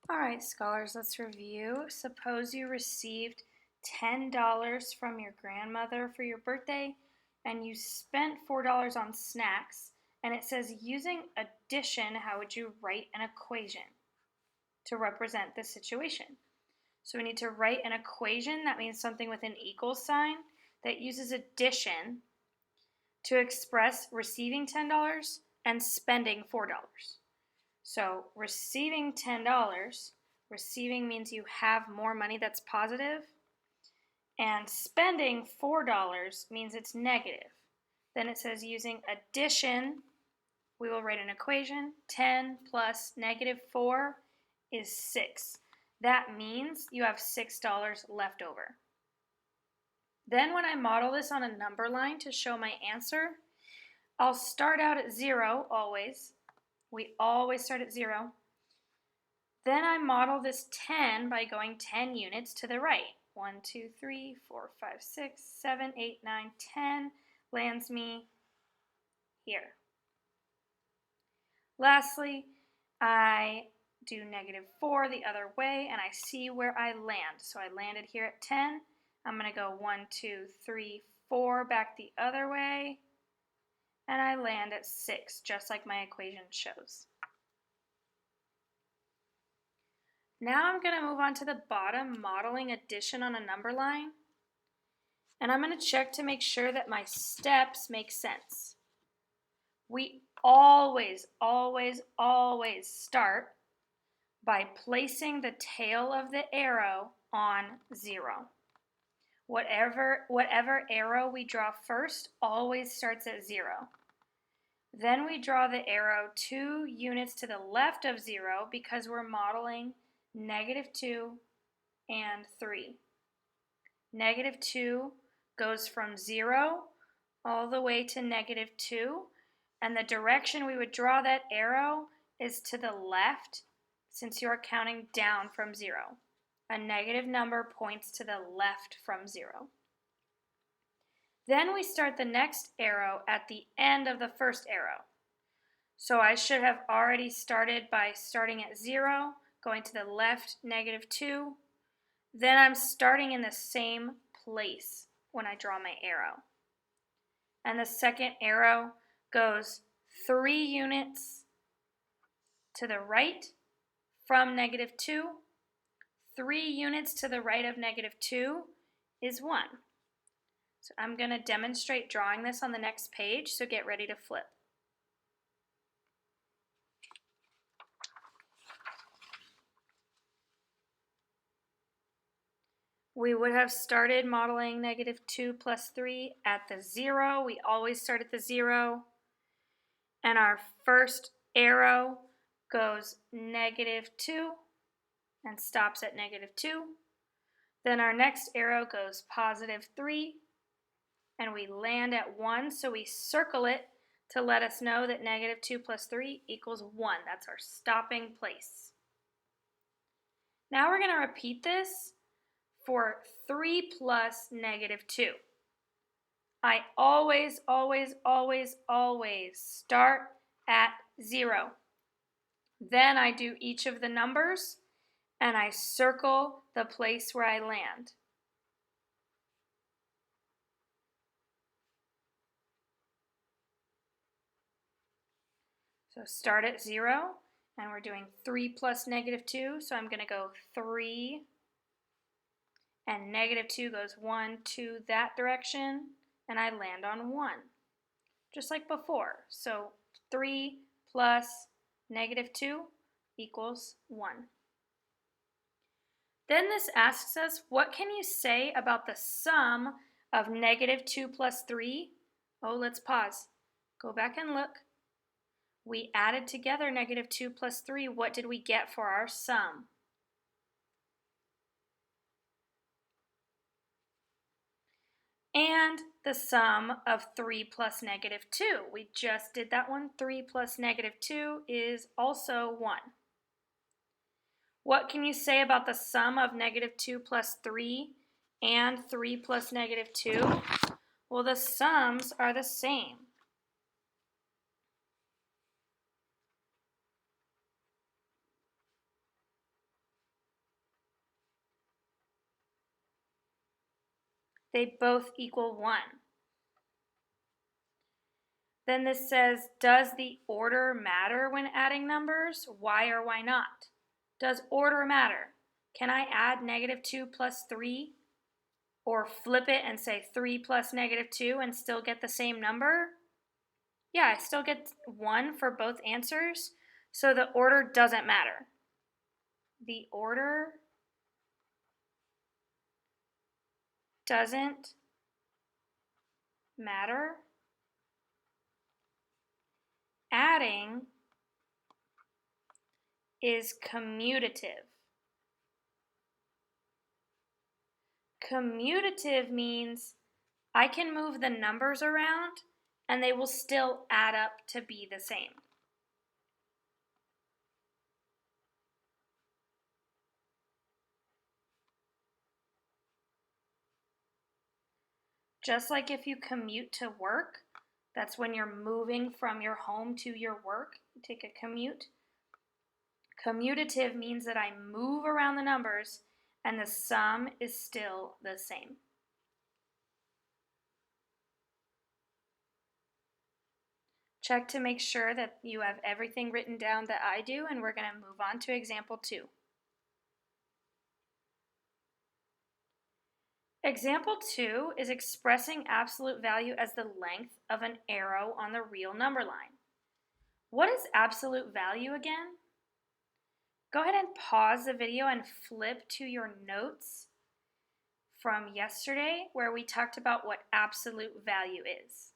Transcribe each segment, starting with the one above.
All right, scholars, let's review. Suppose you received $10 from your grandmother for your birthday and you spent $4 on snacks, and it says using addition, how would you write an equation to represent the situation? So we need to write an equation, that means something with an equal sign, that uses addition to express receiving $10 and spending $4. So receiving $10, receiving means you have more money that's positive, and spending $4 means it's negative. Then it says using addition, we will write an equation. 10 plus negative 4 is 6. That means you have $6 left over. Then when I model this on a number line to show my answer, I'll start out at 0 always. We always start at 0. Then I model this 10 by going 10 units to the right. 1, 2, 3, 4, 5, 6, 7, 8, 9, 10 lands me here. Lastly, I do negative 4 the other way and I see where I land. So I landed here at 10. I'm going to go 1, 2, 3, 4 back the other way, and I land at 6, just like my equation shows. Now I'm going to move on to the bottom, modeling addition on a number line. And I'm going to check to make sure that my steps make sense. We always, always, always start by placing the tail of the arrow on 0. Whatever arrow we draw first always starts at 0. Then we draw the arrow 2 units to the left of 0 because we're modeling negative 2 and 3. Negative 2 goes from 0 all the way to negative 2, and the direction we would draw that arrow is to the left since you are counting down from 0. A negative number points to the left from 0. Then we start the next arrow at the end of the first arrow. So I should have already started by starting at 0, going to the left, negative 2. Then I'm starting in the same place when I draw my arrow. And the second arrow goes 3 units to the right from negative 2. 3 units to the right of negative 2 is 1. So I'm going to demonstrate drawing this on the next page, so get ready to flip. We would have started modeling negative 2 plus 3 at the 0. We always start at the 0. And our first arrow goes negative 2 and stops at negative 2. Then our next arrow goes positive 3 and we land at 1, so we circle it to let us know that negative 2 plus 3 equals 1. That's our stopping place. Now we're going to repeat this for 3 plus negative 2. I always, always, always, always start at 0. Then I do each of the numbers and I circle the place where I land. So start at 0, and we're doing 3 plus negative 2, so I'm going to go 3, and negative 2 goes 1, 2 that direction, and I land on 1, just like before. So 3 plus negative 2 equals 1. Then this asks us, what can you say about the sum of negative 2 plus 3? Oh, let's pause. Go back and look. We added together negative 2 plus 3. What did we get for our sum? And the sum of 3 plus negative 2. We just did that one. 3 plus negative 2 is also 1. What can you say about the sum of negative 2 plus 3 and 3 plus negative 2? Well, the sums are the same. They both equal 1. Then this says, does the order matter when adding numbers? Why or why not? Does order matter? Can I add -2 plus 3? Or flip it and say 3 plus -2 and still get the same number? Yeah, I still get 1 for both answers, so the order doesn't matter. The order doesn't matter. Adding is commutative. Commutative means I can move the numbers around and they will still add up to be the same. Just like if you commute to work, that's when you're moving from your home to your work, you take a commute. Commutative means that I move around the numbers and the sum is still the same. Check to make sure that you have everything written down that I do, and we're going to move on to example 2. Example 2 is expressing absolute value as the length of an arrow on the real number line. What is absolute value again? Go ahead and pause the video and flip to your notes from yesterday where we talked about what absolute value is.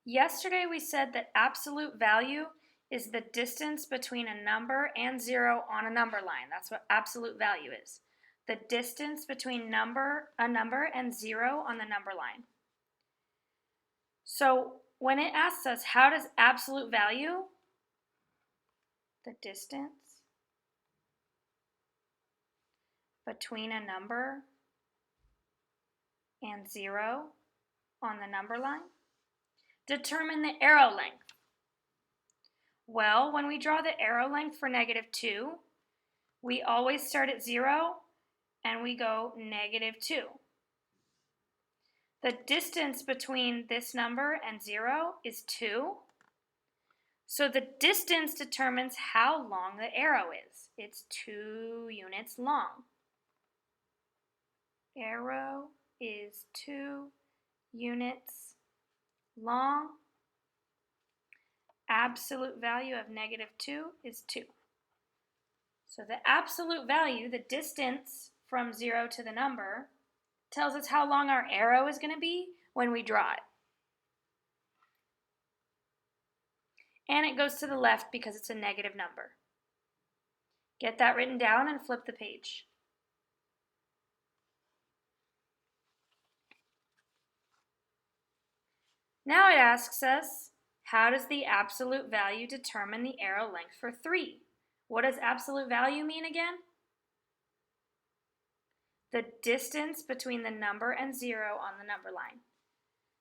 Yesterday we said that absolute value is the distance between a number and 0 on a number line. That's what absolute value is. The distance between a number and 0 on the number line. So when it asks us, how does absolute value, the distance between a number and 0 on the number line, determine the arrow length. Well, when we draw the arrow length for -2, we always start at 0 and we go -2. The distance between this number and 0 is 2. So the distance determines how long the arrow is. It's 2 units long. Arrow is 2 units long. Absolute value of -2 is 2. So the absolute value, the distance from 0 to the number, tells us how long our arrow is going to be when we draw it. And it goes to the left because it's a negative number. Get that written down and flip the page. Now it asks us, how does the absolute value determine the arrow length for 3? What does absolute value mean again? The distance between the number and 0 on the number line.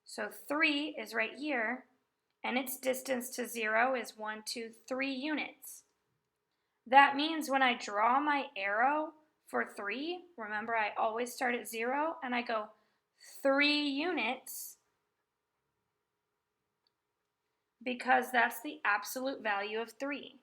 So 3 is right here, and its distance to 0 is 1, 2, 3 units. That means when I draw my arrow for 3, remember I always start at 0 and I go 3 units because that's the absolute value of 3.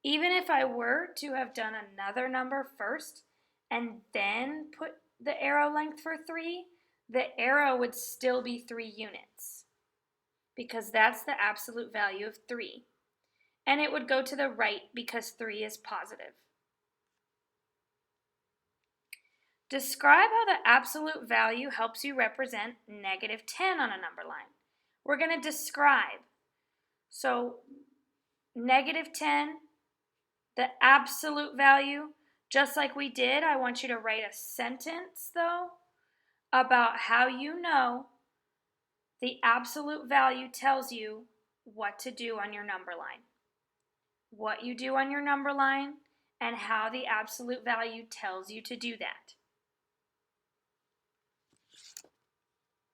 Even if I were to have done another number first and then put the arrow length for 3, the arrow would still be 3 units because that's the absolute value of 3. And it would go to the right because 3 is positive. Describe how the absolute value helps you represent -10 on a number line. We're going to describe. So -10, the absolute value, just like we did, I want you to write a sentence, though, about how you know the absolute value tells you what to do on your number line. What you do on your number line and how the absolute value tells you to do that.